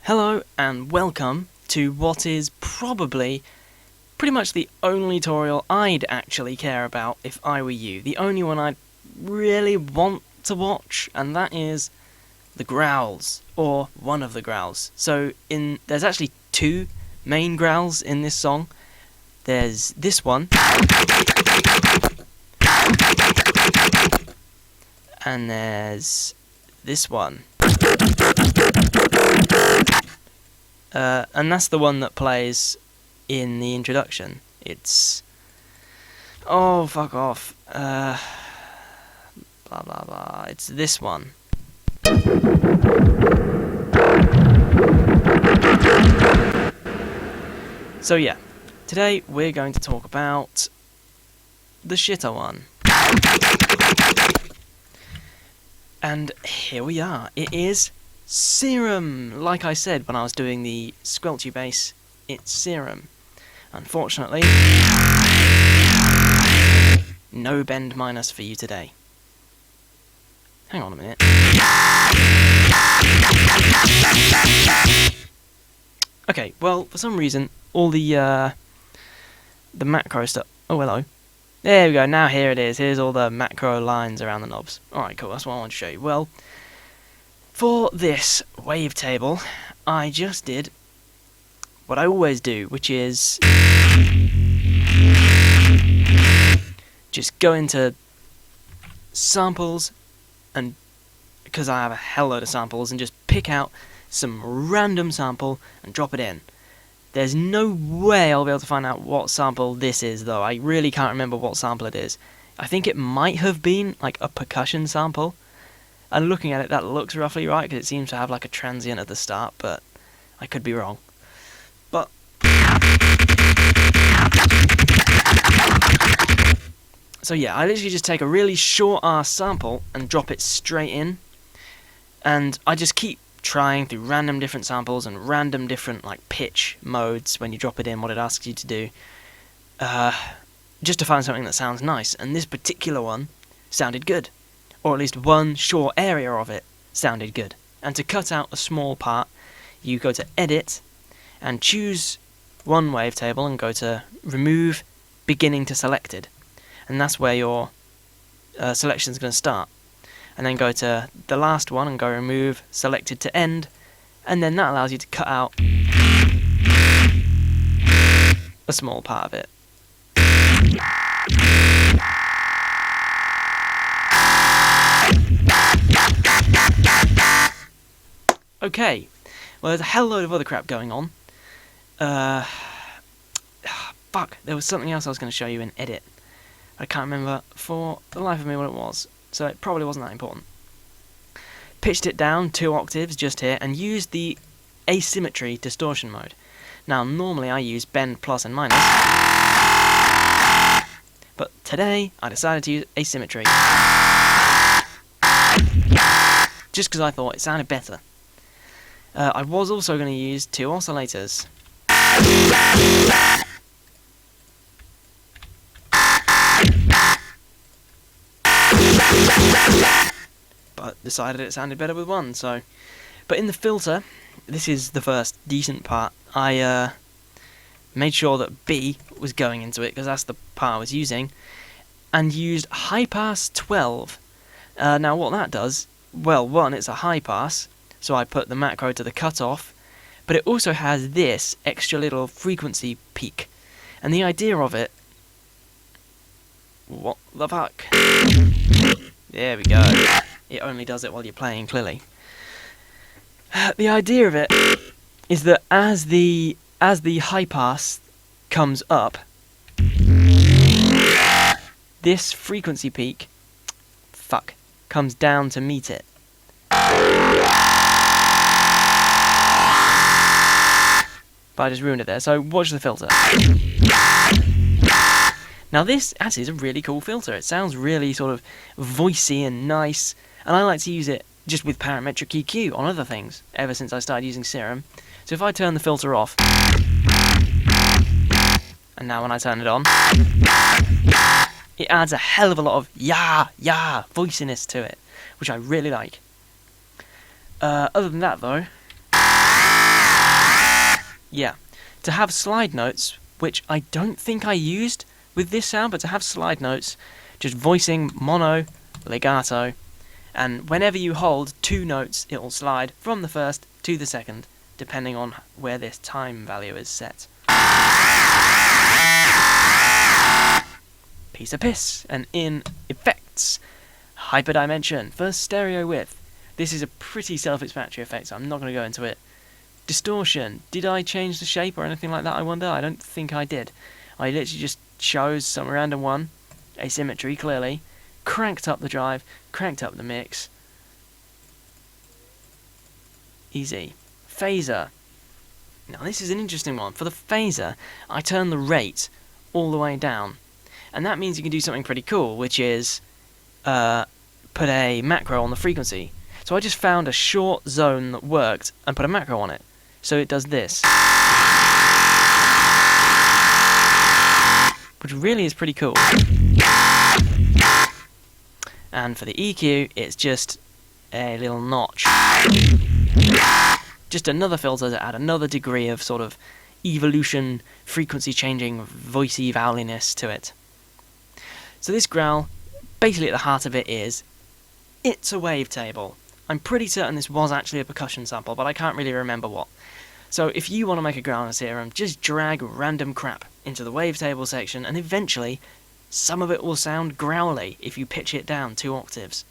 Hello and welcome to what is probably pretty much the only tutorial I'd actually care about if I were you. The only one I'd really want to watch, and that is the growls, or one of the growls. So there's actually two main growls in this song. There's this one, and there's this one. And that's the one that plays in the introduction. It's... oh, fuck off. Blah, blah, blah. It's this one. So yeah, today we're going to talk about the shitter one. And here we are. It is Serum! Like I said when I was doing the squelchy bass, it's Serum. Unfortunately, no bend minus for you today. Hang on a minute. Okay, well, for some reason, all the macro stuff... oh, hello. There we go, now here it is. Here's all the macro lines around the knobs. Alright, cool, that's what I want to show you. Well, for this wavetable, I just did what I always do, which is just go into samples, and because I have a hell load of samples, and just pick out some random sample and drop it in. There's no way I'll be able to find out what sample this is, though. I really can't remember what sample it is. I think it might have been like a percussion sample. And looking at it, that looks roughly right, because it seems to have like a transient at the start, but I could be wrong. But so yeah, I literally just take a really short-ass sample and drop it straight in. And I just keep trying through random different samples and random different like pitch modes when you drop it in, what it asks you to do, just to find something that sounds nice. And this particular one sounded good. Or at least one short area of it sounded good. And to cut out a small part, you go to Edit and choose one wavetable and go to Remove Beginning to Selected. And that's where your selection is going to start. And then go to the last one and go Remove Selected to End. And then that allows you to cut out a small part of it. Okay, well, there's a hell load of other crap going on. Fuck, there was something else I was going to show you in Edit. I can't remember for the life of me what it was, so it probably wasn't that important. Pitched it down 2 octaves just here, and used the asymmetry distortion mode. Now, normally I use bend plus and minus, but today I decided to use asymmetry. Just because I thought it sounded better. I was also going to use 2 oscillators. But decided it sounded better with one, so... But in the filter, this is the first decent part, I made sure that B was going into it, because that's the part I was using, and used high pass 12. Now what that does, well, one, it's a high pass, so I put the macro to the cutoff, but it also has this extra little frequency peak. And the idea of it... what the fuck? There we go. It only does it while you're playing, clearly. The idea of it is that as the high pass comes up, this frequency peak, comes down to meet it. But I just ruined it there, so watch the filter. Now this actually is a really cool filter. It sounds really sort of voicey and nice, and I like to use it just with parametric EQ on other things, ever since I started using Serum. So if I turn the filter off, and now when I turn it on, it adds a hell of a lot of yeah voiciness to it, which I really like. Other than that though, Yeah. To have slide notes, which I don't think I used with this sound, but to have slide notes, just voicing mono, legato, and whenever you hold 2 notes, it will slide from the first to the second, depending on where this time value is set. Piece of piss. And in effects, hyperdimension for stereo width. This is a pretty self-explanatory effect, so I'm not going to go into it. Distortion. Did I change the shape or anything like that, I wonder? I don't think I did. I literally just chose some random one, asymmetry clearly, cranked up the drive, cranked up the mix. Easy. Phaser. Now this is an interesting one. For the phaser, I turn the rate all the way down. And that means you can do something pretty cool, which is put a macro on the frequency. So I just found a short zone that worked and put a macro on it. So it does this. Which really is pretty cool. And for the EQ, it's just a little notch. Just another filter to add another degree of sort of evolution, frequency changing, voicey vowliness to it. So this growl, basically at the heart of it is, it's a wavetable. I'm pretty certain this was actually a percussion sample, but I can't really remember what. So if you want to make a growl in Serum, just drag random crap into the wavetable section, and eventually some of it will sound growly if you pitch it down 2 octaves.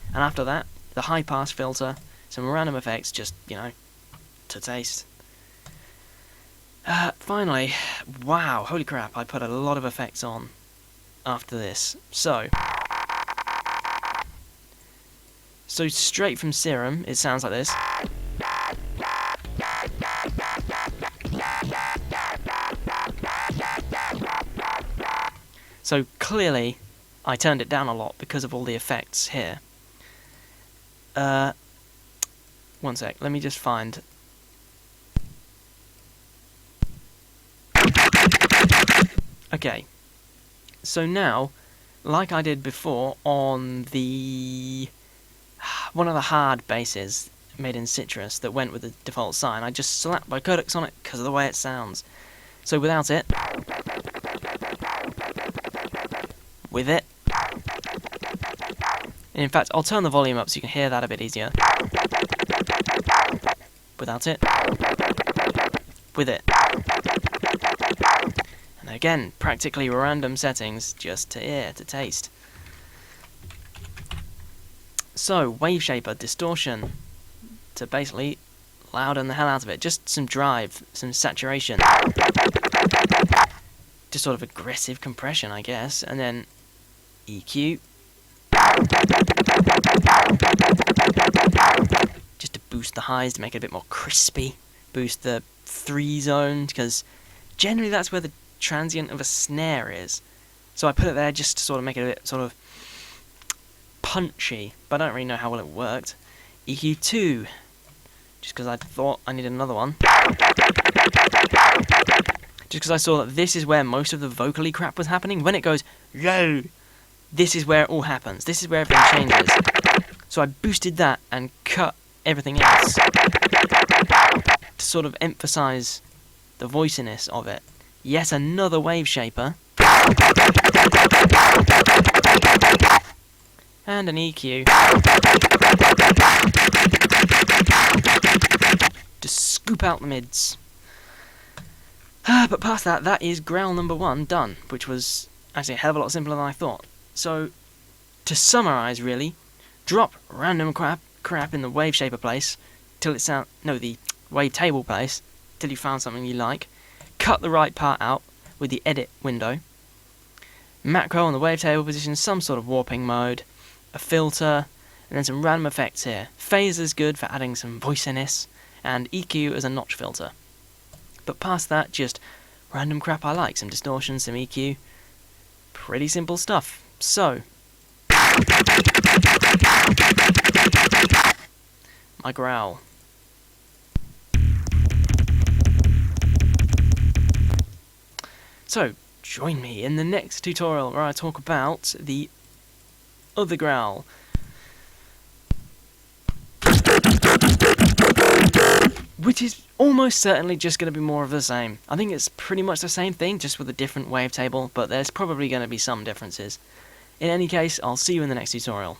And after that, the high pass filter, some random effects, just, to taste. Finally, wow, holy crap, I put a lot of effects on after this. So straight from Serum, it sounds like this. So clearly, I turned it down a lot because of all the effects here. One sec, let me just find... Okay, so now, like I did before on the... one of the hard basses made in Citrus that went with the default sign, I just slapped my codecs on it because of the way it sounds. So without it... with it... and in fact, I'll turn the volume up so you can hear that a bit easier. Without it. With it. And again, practically random settings just to ear, to taste. So, wave shaper, distortion, to basically louden the hell out of it. Just some drive, some saturation. Just sort of aggressive compression, I guess. And then EQ. Just to boost the highs, to make it a bit more crispy. Boost the 3 zone, because generally that's where the transient of a snare is. So I put it there just to sort of make it a bit sort of punchy, but I don't really know how well it worked. EQ2, just because I thought I needed another one. Just because I saw that this is where most of the vocally crap was happening. When it goes, yo, this is where it all happens. This is where everything changes. So I boosted that and cut everything else to sort of emphasize the voiciness of it. Yet another wave shaper. And an EQ. To scoop out the mids. But past that, that is growl number 1 done, which was actually a hell of a lot simpler than I thought. So, to summarise really, drop random crap in the wave shaper place till it sound the wavetable place till you found something you like. Cut the right part out with the edit window. Macro on the wavetable position, some sort of warping mode, a filter, and then some random effects here. Phase is good for adding some voiciness, and EQ as a notch filter. But past that, just random crap I like, some distortion, some EQ. Pretty simple stuff. So, my growl. So, join me in the next tutorial where I talk about the other growl. which is almost certainly just going to be more of the same. I think it's pretty much the same thing, just with a different wavetable, but there's probably going to be some differences. In any case, I'll see you in the next tutorial.